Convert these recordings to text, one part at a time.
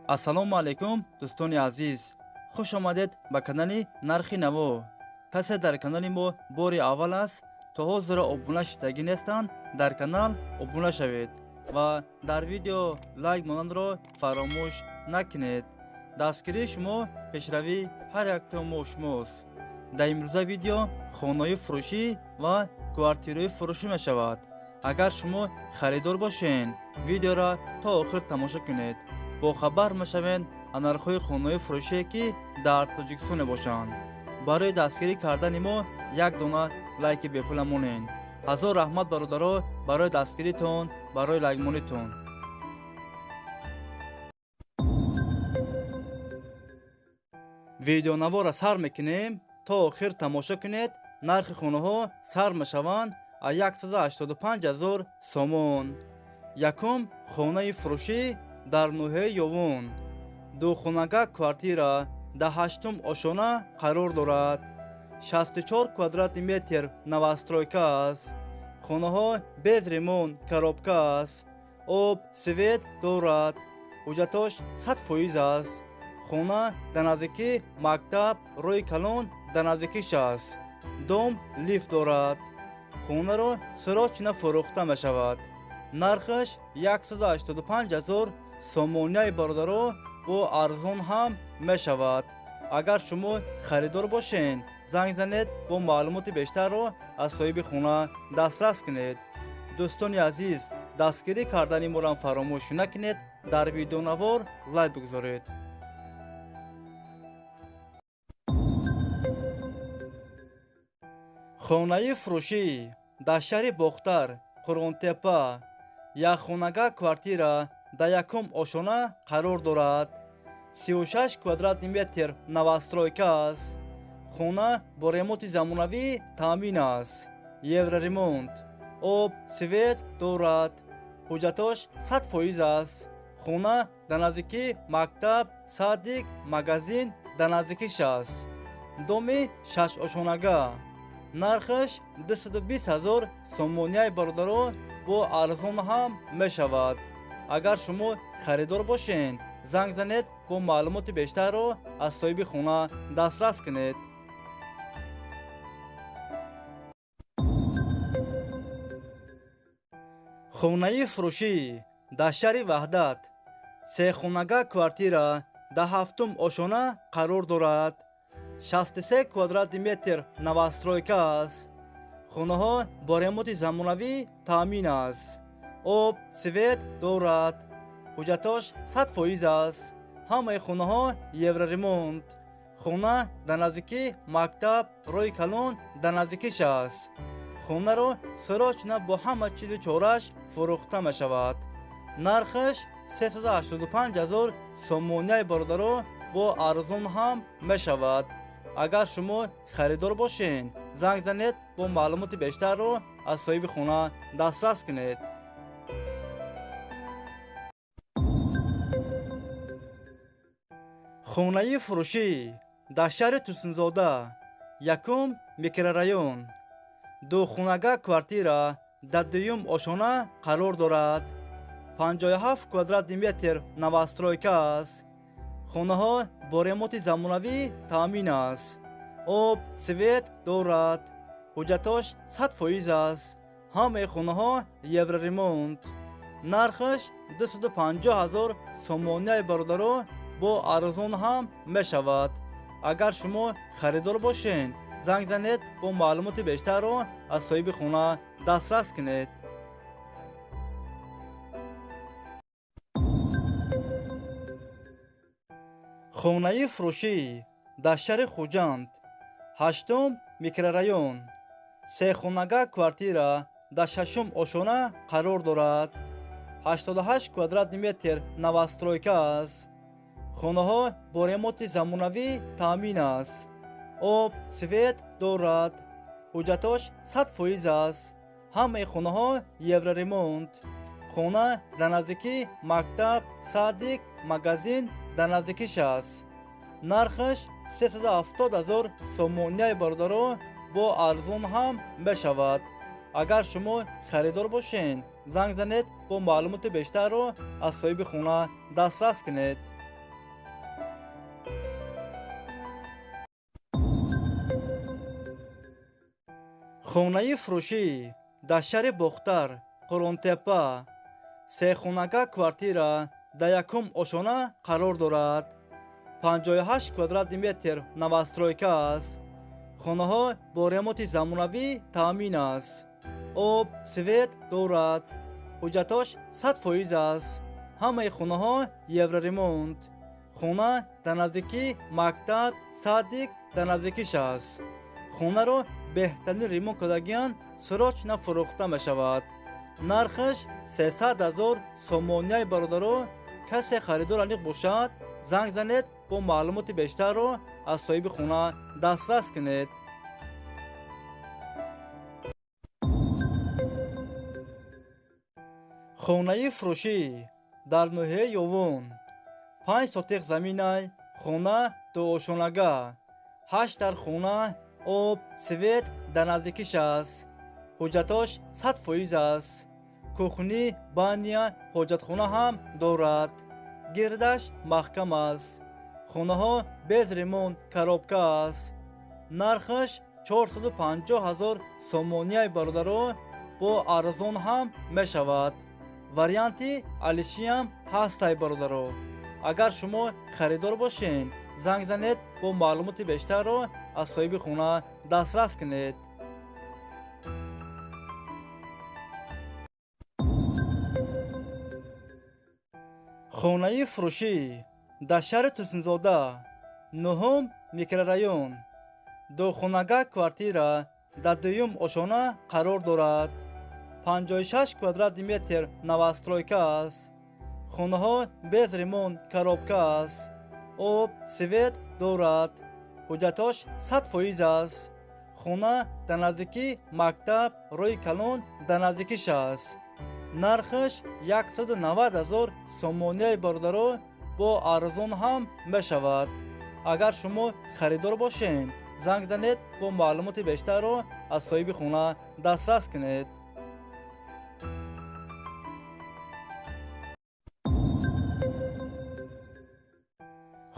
ассалому алайкум дӯстони азиз, хуш омадед ба канали Нархи Наво. Касе дар канали мо бори аввал аст, то ҳозира обуна шидаги нестанд, дар канал обуна шавед ва дар видео лайк монанро фаромӯш накунед. дастгирии шумо пешравии ҳар яктои мо шумост. дар имрӯза видео хонаи фурӯшӣ ва квартираи фурӯшӣ мешавад. агар шумо харидор бошед, видеоро то охир тамошо кунед. бохабар мешавед аз нархҳои хонаи фурӯшие ки дар Тоҷикистон мебошанд. барои дастгирӣ кардани мо як дона лайки бепула монед. ҳазор раҳмат бародаро барои дастгиритон, барои лайкмонитон. видеонавора сар мекунем, то охир тамошо кунед. нархи хонаҳо сар мешаванд аз 185,000 сомон. якум хонаи фурӯшӣ дар ноҳияи Ёвон. духонага квартира дар 8-ум ошона қарор дорад. 64 квадрати метр новостройка аст. хонаҳо без ремонт, коробка аст. об, свет дорад. ҳуҷҷатош 100% аст. хона дар наздики мактаб, роҳи калон дар наздикиш аст. дом лифт дорад. хонаро сирочина фурӯхта мешавад. нархаш 185,000 сомоняи бародаро бо арзон ҳам мешавад. агар шумо харидор бошед, занг занед, бо маълумоти бештарро аз соҳиби хона дастрас кунед. дӯстони азиз, дастгирӣ кардани моро фаромӯш накунед. дар видеонавор лайк бигузоред. хонаи фурӯшӣ дар шаҳри Бохтар, Қурғонтепа. якхонага квартира дар 1-ум ошона қарор дорад. 36 квадрати метр новостройка аст. хона бо ремонти замонавӣ таъмин аст. евроремонт. об, свет дорад. ҳуҷҷатош 100% аст. хона дар наздики мактаб, садик, магазин дар наздикиш аст. доми 6-ошонага. нархаш 220,000 сомоняи бародаро бо арзон ҳам мешавад. агар шумо харидор бошед, занг занед, бо маълумоти бештарро аз соҳиби хона дастрас кунед. хонаи фурӯшӣ дар шаҳри Ваҳдат. сехонага квартира дар 7-ум ошона қарор дорад. 63 квадрати метр новостройка аст. хонаҳо бо ремонти замонавӣ таъмин аст. об, свет дорад. ҳуҷҷатош 100% аст. ҳамаи хонаҳо евроремонт. хона дар наздики мактаб, роҳи калон дар наздикиш аст. хонаро сирочина бо ҳама чизи чораш фурӯхта мешавад. нархаш 385,000 сомоняи бародаро бо арзон ҳам мешавад. агар шумо харидор бошед, занг занед, бо маълумоти бештарро аз соҳиби хона дастрас кунед. хонаи фурӯшӣ дар шаҳри Тусунзода, 1-ум микрорайон. духонага квартира дар 2-ум ошона қарор дорад. 57 квадрати метр новостройка аст. хонаҳо бо ремонти замонавӣ таъмин аст. об, свет дорад. ҳуҷҷатош 100% аст. ҳамаи хонаҳо евроремонт. нархаш 250,000 сомоняи бародаро бо арзон ҳам мешавад. агар шумо харидор бошед, занг занед, бо маълумоти бештарро аз соҳиби хона дастрас кунед. хонаи фурӯшӣ дар шаҳри Хуҷанд, 8-ум микрорайон. сехонага квартира дар 6-ум ошона қарор дорад. 88 квадрати метр новостройка аст. хонаҳо бо ремонти замонавӣ таъмин аст. об, свет дорад. ҳуҷҷатош 100% аст. ҳамаи хонаҳо евроремонт. хона дар наздики мактаб, садик, магазин дар наздикиш аст. нархаш 370,000 сомоняи бародаро бо арзон ҳам мешавад. агар шумо харидор бошед, занг занед, бо маълумоти бештарро аз соҳиби хона дастрас кунед. хонаи фурӯшӣ дар шаҳри Бухтар, Қуръонтепа, сехонага квартира дар якум ошона қарор дорад. 58 квадрати метр новостройка аст. хонаҳо бо ремонти замонавӣ таъмин аст. об, свет дорад. ҳуҷҷатош 100% аст. ҳамаи хонаҳо евроремонт. хона дар наздики мактаб, садик дар наздикиш аст. хонаро беҳтарин ремонт кардагиан срочно фурӯхта мешавад. нархаш 300 000 сомонияи бародаро. касе харидор аниқ бошад, занг занед, бо маълумоти бештарро аз соҳиби хона дастрас кунед. хонаи фурӯшӣ дар ноҳияи Ёвон. 5 сотиқ заминай, хона дуошонага, 8 дар хона, об, свет дар наздикиш аст. ҳуҷҷатош 100% аст. кухни, баня, ҳоҷатхона ҳам дорад. гирдаш маҳкам аст. хонаҳо без ремонт коробка аст. нархаш 450 000 сомонияи бародаро. бо арзон ҳам мешавад. варианти алишиам ҳастай бародаро. агар шумо харидор бошед, занг занед, бо маълумоти бештарро аз соҳиби хона дастрас кунед. хонаи фурӯшӣ дар шаҳри Тусинзода, 9 микрорайон. духонага квартира дар 2 ошона қарор дорад. 56 квадрати метр новостройка аст. хонаҳо без ремонт коробка аст. об, свет дорад. ҳуҷҷатош 100% аст. хона дар наздики мактаб, рӯи калон дар наздикиш аст. нархаш 190 000 сомонияи бародаро. бо арзон ҳам мешавад. агар шумо харидор бошед, занг занед, бо маълумоти бештарро аз соҳиби хона дастрас кунед.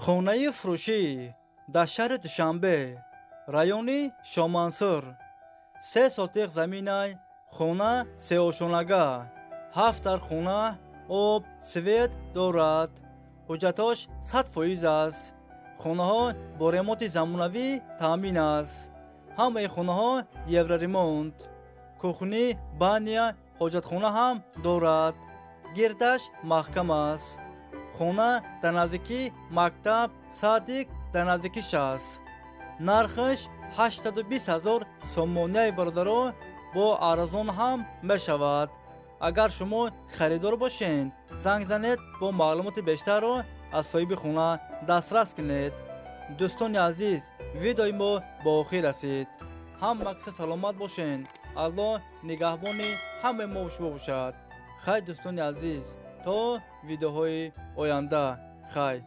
хонаи фурӯшӣ дар шаҳри Душанбе, райони Шомансур. 3 сотиқ заминай, хона сеошонага, 7 дар хона, об, свет дорад. ҳуҷҷатош 100% аст. хонаҳо бо ремонти замонавӣ таъмин аст. ҳамаи хонаҳо евроремонт. кухни, баня, ҳоҷатхона ҳам дорад. гирдаш маҳкам аст. хона дар наздики мактаб, садик дар наздикиш аст. нархаш 820 000 сомонияи бародаро. бо арзон ҳам мешавад. агар шумо харидор бошед, занг занед, бо маълумоти бештарро аз соҳиби хона дастрас кунед. дӯстони азиз, видеои мо ба охир расид. ҳама киса саломат бошед. аллоҳ нигаҳбони ҳамаи мо шумо бошад. хайр дӯстони азиз, то видеоҳои оянда. хайр.